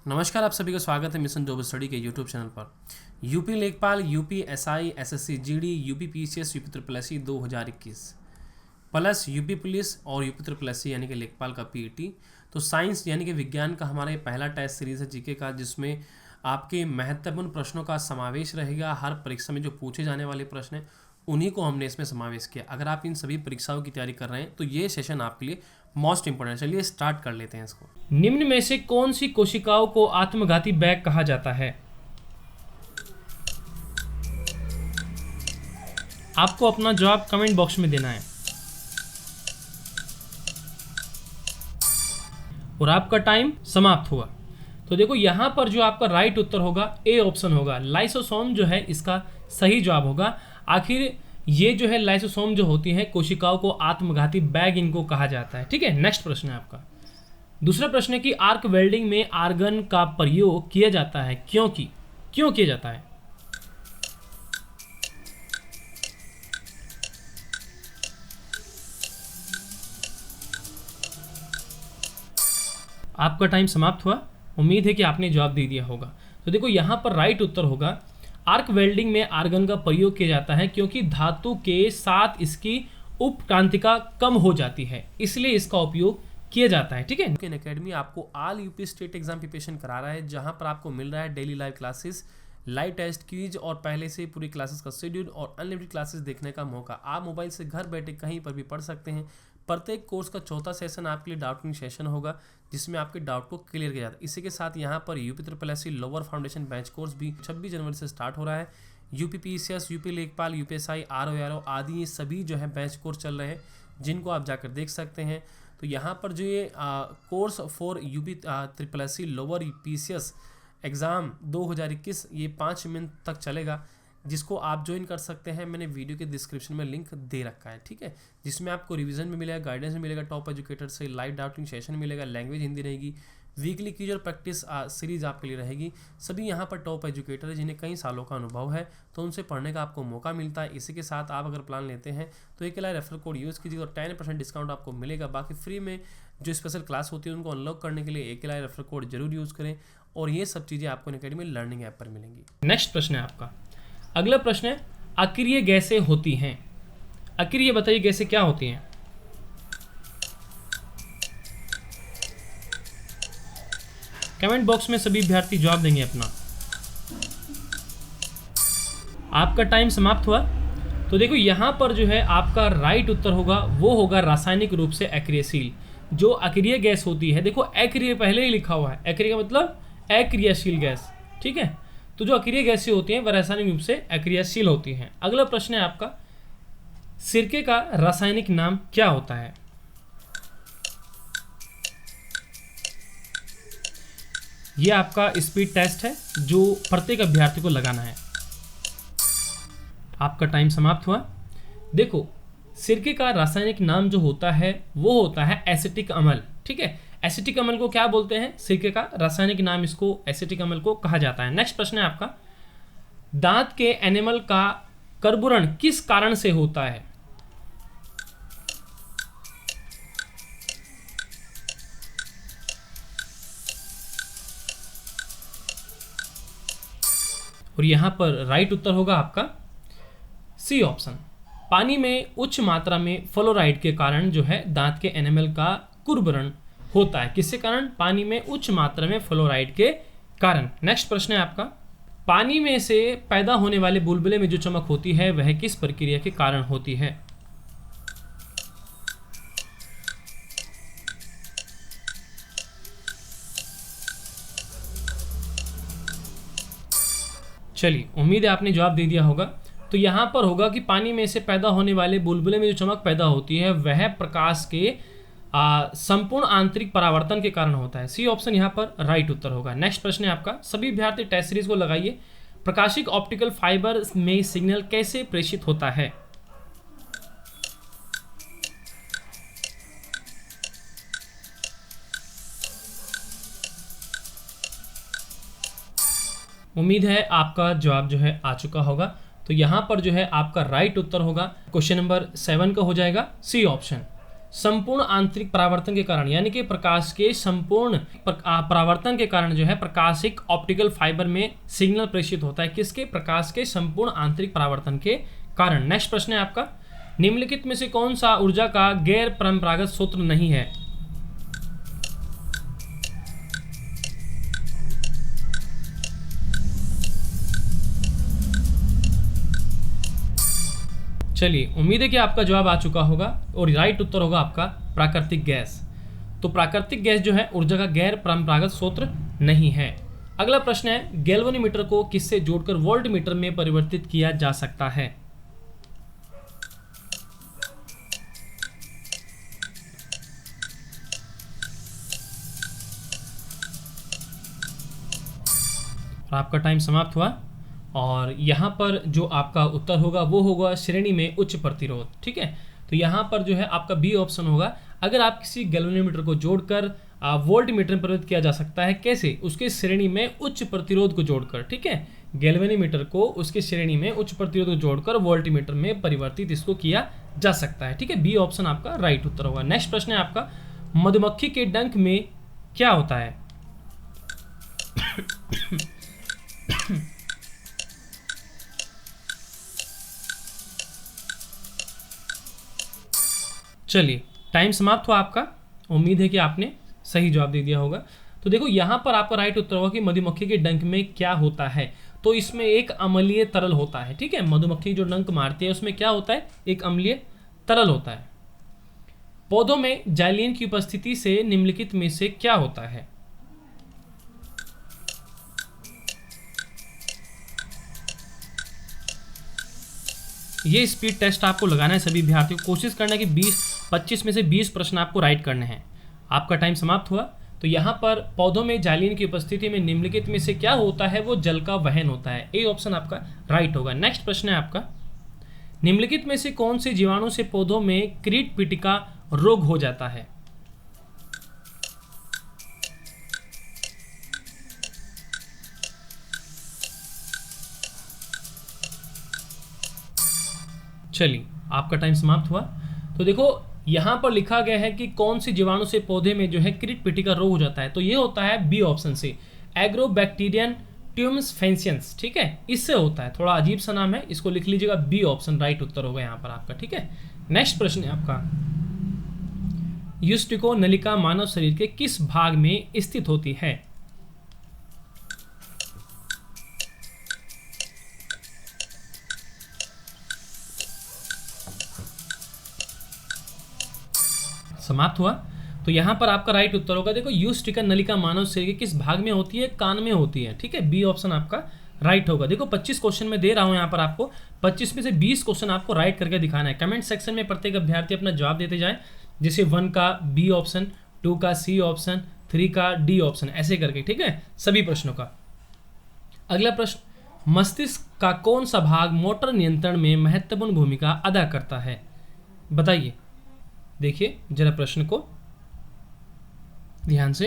नमस्कार, आप सभी का स्वागत है मिशन जॉब स्टडी के यूट्यूब चैनल पर। यूपी लेखपाल, UP SI, SSC GD, UP PCS, UP triple SC 2021 plus UP police और यूपी ट्रिपल एससी यानी कि लेखपाल का पीईटी। तो साइंस यानी कि विज्ञान का हमारा ये पहला टेस्ट सीरीज़ है जीके का, जिसमें आपके महत्वपूर्ण प्रश्नों का समावेश रहेगा। हर परीक्षा में जो पूछे जाने वाले प्रश्न हैं उन्हीं को हमने इसमें समावेश किया। अगर आप इन सभी परीक्षाओं की तैयारी कर रहे हैं तो ये सेशन आपके लिए मोस्ट इंपॉर्टेंट। चलिए स्टार्ट कर लेते हैं इसको। निम्न में से कौन सी कोशिकाओं को आत्मघाती बैग कहा जाता है? आपको अपना जवाब कमेंट बॉक्स में देना है और आपका टाइम समाप्त हुआ। तो देखो यहाँ पर जो आपका राइट उत्तर होगा ए ऑप्शन होगा, लाइसोसोम जो है इसका सही जवाब होगा। आखिर ये जो है लाइसोसोम जो होती है कोशिकाओं को आत्मघाती बैग इनको कहा जाता है। ठीक है, नेक्स्ट प्रश्न है आपका। दूसरा प्रश्न है कि आर्क वेल्डिंग में आर्गन का प्रयोग किया जाता है, क्यों किया जाता है? आपका टाइम समाप्त हुआ। उम्मीद है कि आपने जवाब दे दिया होगा। तो देखो यहाँ पर राइट उत्तर होगा, आर्क वेल्डिंग में आर्गन का प्रयोग किया जाता है क्योंकि धातु के साथ इसकी उपक्रांतिका कम हो जाती है, इसलिए इसका उपयोग किया जाता है। ठीक है, इन एकेडमी आपको all UP state exam preparation करा रहा है, जहां पर आपको मिल रहा है daily live classes, live test quiz और पहले से पूरी क्लासेस का शेड्यूल और अनलिमिटेड क्लासेस देखने का मौका। आप मोबाइल से घर बैठे कहीं पर भी पढ़ सकते हैं। प्रत्येक कोर्स का चौथा सेशन आपके लिए डाउटिंग सेशन होगा, जिसमें आपके डाउट को क्लियर किया जाता है। इसी के साथ यहाँ पर UP triple SC lower foundation batch course भी 26 जनवरी से स्टार्ट हो रहा है। यूपी पीसीएस, यूपी लेखपाल, यूपीएसआई, आरओ आदि ये सभी जो है बैच कोर्स चल रहे हैं, जिनको आप जाकर देख सकते हैं। तो यहाँ पर जो ये course for UP triple SC lower PCS exam 2021 ये 5 मई तक चलेगा, जिसको आप ज्वाइन कर सकते हैं। मैंने वीडियो के डिस्क्रिप्शन में लिंक दे रखा है। ठीक है, जिसमें आपको रिवीजन भी मिलेगा, गाइडेंस भी मिलेगा, टॉप एजुकेटर से लाइव डाउटिंग सेशन मिलेगा, लैंग्वेज हिंदी रहेगी, वीकली क्विज और प्रैक्टिस सीरीज आपके लिए रहेगी। सभी यहाँ पर टॉप एजुकेटर है जिन्हें कई सालों का अनुभव है, तो उनसे पढ़ने का आपको मौका मिलता है। इसी के साथ आप अगर प्लान लेते हैं तो एक रेफर कोड यूज़ कीजिए और 10% डिस्काउंट आपको मिलेगा। बाकी फ्री में जो स्पेशल क्लास होती है उनको अनलॉक करने के लिए एक रेफर कोड जरूर यूज़ करें, और ये सब चीज़ें आपको अकेडमी लर्निंग ऐप पर मिलेंगी। नेक्स्ट प्रश्न है आपका। अगला प्रश्न है, अक्रिय गैसें होती हैं। अक्रिय बताइए गैसें क्या होती हैं? कमेंट बॉक्स में सभी अभ्यर्थी जवाब देंगे अपना। आपका टाइम समाप्त हुआ। तो देखो यहाँ पर जो है आपका राइट उत्तर होगा वो होगा रासायनिक रूप से अक्रियशील। जो अक्रिय गैस होती है, देखो अक्रिय पहले ही लिखा हुआ है, अक्रिय का मतलब अक्रियाशील गैस। ठीक है, तो जो अक्रिय गैसें होती हैं वह रासायनिक रूप से अक्रियाशील होती हैं। अगला प्रश्न है आपका, सिरके का रासायनिक नाम क्या होता है? यह आपका स्पीड टेस्ट है जो प्रत्येक अभ्यर्थी को लगाना है। आपका टाइम समाप्त हुआ। देखो सिरके का रासायनिक नाम जो होता है वो होता है एसिटिक अम्ल। ठीक है, एसिटिक अम्ल को क्या बोलते हैं? सिरके का रासायनिक नाम इसको एसिटिक अम्ल को कहा जाता है। नेक्स्ट प्रश्न है आपका, दांत के एनिमल का कर्बुरण किस कारण से होता है? और यहां पर राइट उत्तर होगा आपका सी ऑप्शन। पानी में उच्च मात्रा में फ्लोराइड के कारण जो है दांत के एनिमल का कर्बुरण होता है। किसके कारण? पानी में उच्च मात्रा में फ्लोराइड के कारण। नेक्स्ट प्रश्न है आपका, पानी में से पैदा होने वाले बुलबुले में जो चमक होती है वह किस प्रक्रिया के कारण होती है? चलिए, उम्मीद है आपने जवाब दे दिया होगा। तो यहाँ पर होगा कि पानी में से पैदा होने वाले बुलबुले में जो चमक पैदा होती है वह प्रकाश के संपूर्ण आंतरिक परावर्तन के कारण होता है। सी ऑप्शन यहाँ पर राइट उत्तर होगा। नेक्स्ट प्रश्न है आपका, सभी अभ्यर्थी टेस्ट सीरीज को लगाइए। प्रकाशिक ऑप्टिकल फाइबर में सिग्नल कैसे प्रेषित होता है? उम्मीद है आपका जवाब जो है आ चुका होगा। तो यहाँ पर जो है आपका राइट उत्तर होगा क्वेश्चन नंबर 7 का हो जाएगा सी ऑप्शन। संपूर्ण आंतरिक परावर्तन के कारण, यानी कि प्रकाश के संपूर्ण परावर्तन के कारण जो है प्रकाश एक ऑप्टिकल फाइबर में सिग्नल प्रेषित होता है। किसके? प्रकाश के संपूर्ण आंतरिक परावर्तन के कारण। नेक्स्ट प्रश्न है आपका, निम्नलिखित में से कौन सा ऊर्जा का गैर परंपरागत स्रोत नहीं है? चलिए, उम्मीद है कि आपका जवाब आ चुका होगा और राइट उत्तर होगा आपका प्राकृतिक गैस। तो प्राकृतिक गैस जो है ऊर्जा का गैर परंपरागत स्रोत नहीं है। अगला प्रश्न है, गैल्वेनोमीटर को किससे जोड़कर वोल्टमीटर में परिवर्तित किया जा सकता है? और आपका टाइम समाप्त हुआ और यहाँ पर जो आपका उत्तर होगा वो होगा श्रेणी में उच्च प्रतिरोध। ठीक है, तो यहाँ पर जो है आपका बी ऑप्शन होगा। अगर आप किसी गैल्वेनोमीटर को जोड़कर वोल्टमीटर में परिवर्तित किया जा सकता है, कैसे? उसके श्रेणी में उच्च प्रतिरोध को जोड़कर। ठीक है, गैल्वेनोमीटर को उसकी श्रेणी में उच्च प्रतिरोध को जोड़कर वोल्टमीटर में परिवर्तित इसको किया जा सकता है। ठीक है, बी ऑप्शन आपका राइट उत्तर होगा। नेक्स्ट प्रश्न है आपका, मधुमक्खी के डंक में क्या होता है? चलिए, टाइम समाप्त हुआ आपका। उम्मीद है कि आपने सही जवाब दे दिया होगा। तो देखो यहाँ पर आपका राइट उत्तर होगा कि मधुमक्खी के डंक में क्या होता है। तो इसमें एक अम्लीय तरल होता है। ठीक है, मधुमक्खी जो डंक मारती है उसमें क्या होता है? एक अम्लीय तरल होता है। पौधों में जाइलीन की उपस्थिति से निम्नलिखित में से क्या होता है? ये स्पीड टेस्ट आपको लगाना है सभी विद्यार्थियों को। कोशिश करना है कि 25 में से 20 प्रश्न आपको राइट करने हैं। आपका टाइम समाप्त हुआ। तो यहाँ पर पौधों में जाइलीन की उपस्थिति में निम्नलिखित में से क्या होता है? वो जल का वहन होता है। ए ऑप्शन आपका राइट होगा। नेक्स्ट प्रश्न है आपका, निम्नलिखित में से कौन से जीवाणु से पौधों में कीट पिटिका रोग हो जाता है? चलिए, आपका टाइम समाप्त हुआ। तो देखो यहाँ पर लिखा गया है कि कौन सी जीवाणु से पौधे में जो है कीट पिटिका रोग हो जाता है। तो ये होता है बी ऑप्शन से, एग्रोबैक्टीरियन ट्यूम्स फेंसियंस। ठीक है, इससे होता है। थोड़ा अजीब सा नाम है, इसको लिख लीजिएगा। बी ऑप्शन राइट उत्तर होगा यहाँ पर आपका। ठीक है, नेक्स्ट प्रश्न है आपका, युष्टिको नलिका मानव शरीर के किस भाग में स्थित होती है? समाप्त हुआ। तो यहाँ पर आपका राइट उत्तर होगा। देखो, युष्टिका नलिका मानव शरीर के किस भाग में होती है? कान में होती है। ठीक है, बी ऑप्शन आपका राइट होगा। देखो 25 क्वेश्चन में दे रहा हूँ यहाँ पर आपको, 25 में से 20 क्वेश्चन आपको राइट करके दिखाना है। कमेंट सेक्शन में प्रत्येक अभ्यर्थी अपना जवाब देते जाए, जैसे 1 का बी ऑप्शन, 2 का सी ऑप्शन, 3 का डी ऑप्शन, ऐसे करके। ठीक है, सभी प्रश्नों का। अगला प्रश्न, मस्तिष्क का कौन सा भाग मोटर नियंत्रण में महत्वपूर्ण भूमिका अदा करता है? बताइए। देखिए जरा प्रश्न को ध्यान से।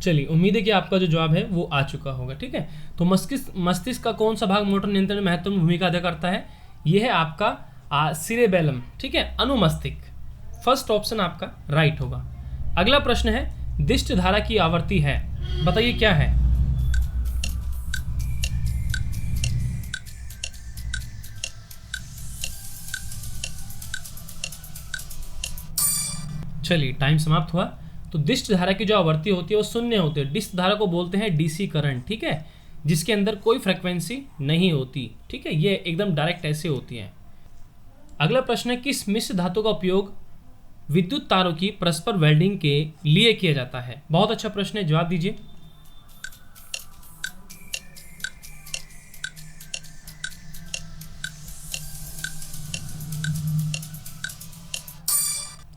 चलिए, उम्मीद है कि आपका जो जवाब है वो आ चुका होगा। ठीक है, तो मस्तिष्क का कौन सा भाग मोटर नियंत्रण में महत्वपूर्ण भूमिका अदा करता है? यह है आपका सिरेबेलम। ठीक है, अनुमस्तिष्क। फर्स्ट ऑप्शन आपका राइट होगा। अगला प्रश्न है, दिष्ट धारा की आवृत्ति है, बताइए क्या है? चलिए, टाइम समाप्त हुआ। तो डिस्ट धारा की जो आवृत्ति होती है वो शून्य होती है। डिस्ट धारा को बोलते हैं डीसी करंट। ठीक है, जिसके अंदर कोई फ्रीक्वेंसी नहीं होती। ठीक है, ये एकदम डायरेक्ट ऐसे होती है। अगला प्रश्न है, किस मिश्र धातु का उपयोग विद्युत तारों की परस्पर वेल्डिंग के लिए किया जाता है? बहुत अच्छा प्रश्न है, जवाब दीजिए।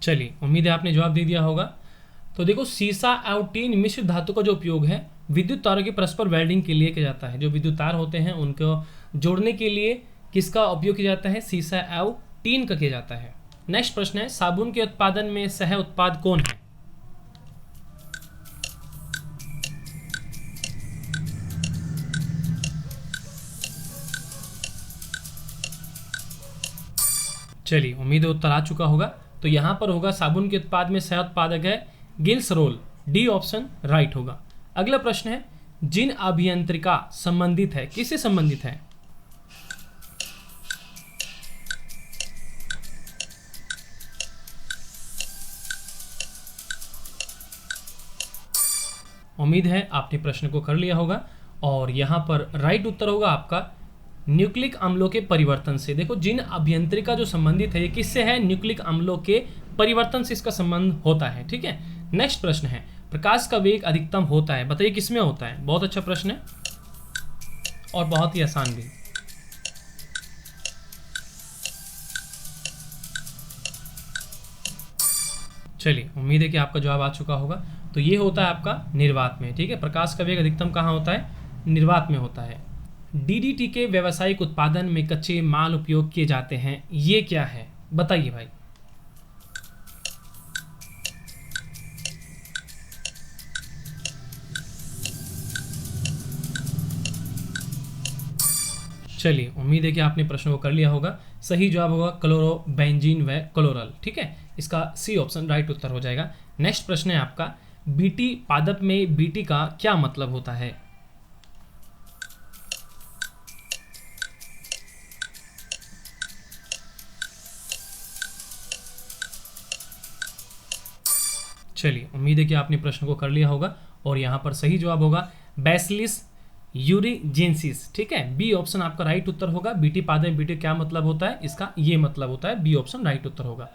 चलिए, उम्मीद है आपने जवाब दे दिया होगा। तो देखो, सीसा और टीन मिश्र धातु का जो उपयोग है विद्युत तारों की परस्पर वेल्डिंग के लिए किया जाता है। जो विद्युत तार होते हैं उनको जोड़ने के लिए किसका उपयोग किया जाता है? सीसा और टीन का किया जाता है। नेक्स्ट प्रश्न है, साबुन के उत्पादन में सह उत्पाद कौन है? चलिए, उम्मीद है उत्तर आ चुका होगा। तो यहाँ पर होगा साबुन के उत्पाद में सह उत्पादक है ग्लिसरोल, डी ऑप्शन राइट होगा। अगला प्रश्न है, जिन अभियंत्रिका संबंधित है, किससे संबंधित है? उम्मीद है आपने प्रश्न को कर लिया होगा और यहाँ पर राइट उत्तर होगा आपका न्यूक्लिक अम्लों के परिवर्तन से। देखो, जिन अभियंत्रिका जो संबंधित है ये किससे है? न्यूक्लिक अम्लों के परिवर्तन से इसका संबंध होता है। ठीक है, नेक्स्ट प्रश्न है, प्रकाश का वेग अधिकतम होता है, बताइए किसमें होता है? बहुत अच्छा प्रश्न है और बहुत ही आसान भी। चलिए, उम्मीद है कि आपका जवाब आ चुका होगा। तो ये होता है आपका निर्वात में। ठीक है, प्रकाश का वेग अधिकतम कहाँ होता है? निर्वात में होता है। डीडीटी के व्यावसायिक उत्पादन में कच्चे माल उपयोग किए जाते हैं, ये क्या है? बताइए भाई। चलिए, उम्मीद है कि आपने प्रश्न को कर लिया होगा। सही जवाब होगा क्लोरोबेंजीन व क्लोरल। ठीक है, इसका सी ऑप्शन राइट उत्तर हो जाएगा। नेक्स्ट प्रश्न है आपका, बीटी पादप में बीटी का क्या मतलब होता है? चलिए, उम्मीद है कि आपने प्रश्न को कर लिया होगा और यहाँ पर सही जवाब होगा बैसिलिस यूरिजेंसिस। ठीक है, बी ऑप्शन आपका राइट उत्तर होगा। बीटी पादप में बीटी क्या मतलब होता है? इसका ये मतलब होता है, बी ऑप्शन राइट उत्तर होगा।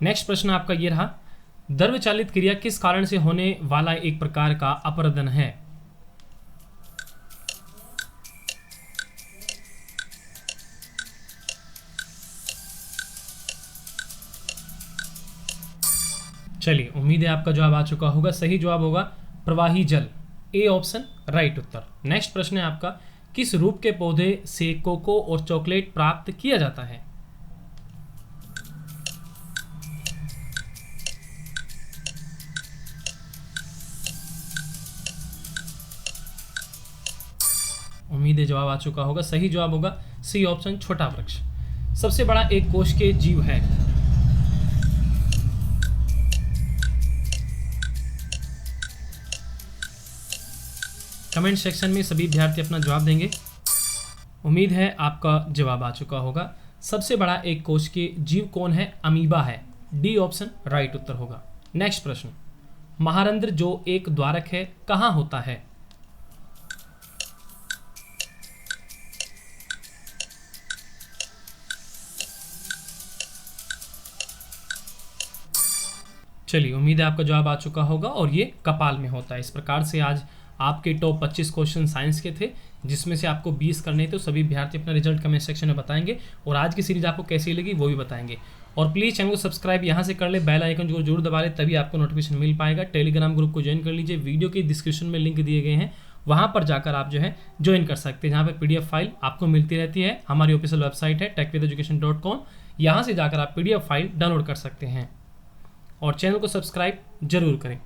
नेक्स्ट प्रश्न आपका ये रहा, द्रव्य चालित क्रिया किस कारण से होने वाला एक प्रकार का अपरदन है? चलिए, उम्मीद है आपका जवाब आ चुका होगा। सही जवाब होगा प्रवाही जल, A option right Uttar. Next प्रश्न है आपका, किस रूप के पौधे से कोको और चॉकलेट प्राप्त किया जाता है? उम्मीद है जवाब आ चुका होगा। सही जवाब होगा सी ऑप्शन छोटा वृक्ष। सबसे बड़ा एक कोश के जीव है। कमेंट सेक्शन में सभी विद्यार्थी अपना जवाब देंगे। उम्मीद है आपका जवाब आ चुका होगा। सबसे बड़ा एक कोश के जीव कौन है? अमीबा है, डी ऑप्शन राइट उत्तर होगा। नेक्स्ट प्रश्न, महारंध्र जो एक द्वारक है कहाँ होता है? चलिए, उम्मीद है आपका जवाब आ चुका होगा और ये कपाल में होता है। इस प्रकार से आज आपके टॉप 25 क्वेश्चन साइंस के थे, जिसमें से आपको 20 करने थे। तो सभी विद्यार्थी अपना रिजल्ट कमेंट सेक्शन में बताएंगे और आज की सीरीज आपको कैसी लगी वो भी बताएंगे। और प्लीज़ चैनल को सब्सक्राइब यहाँ से कर ले, बेल आइकन को जरूर दबा ले, तभी आपको नोटिफिकेशन मिल पाएगा। टेलीग्राम ग्रुप को ज्वाइन कर लीजिए, वीडियो के डिस्क्रिप्शन में लिंक दिए गए हैं, वहाँ पर जाकर आप जो है ज्वाइन कर सकते हैं, जहाँ पर PDF फाइल आपको मिलती रहती है। हमारी ऑफिशियल वेबसाइट है techvideducation.com, यहाँ से जाकर आप PDF फाइल डाउनलोड कर सकते हैं और चैनल को सब्सक्राइब जरूर करें।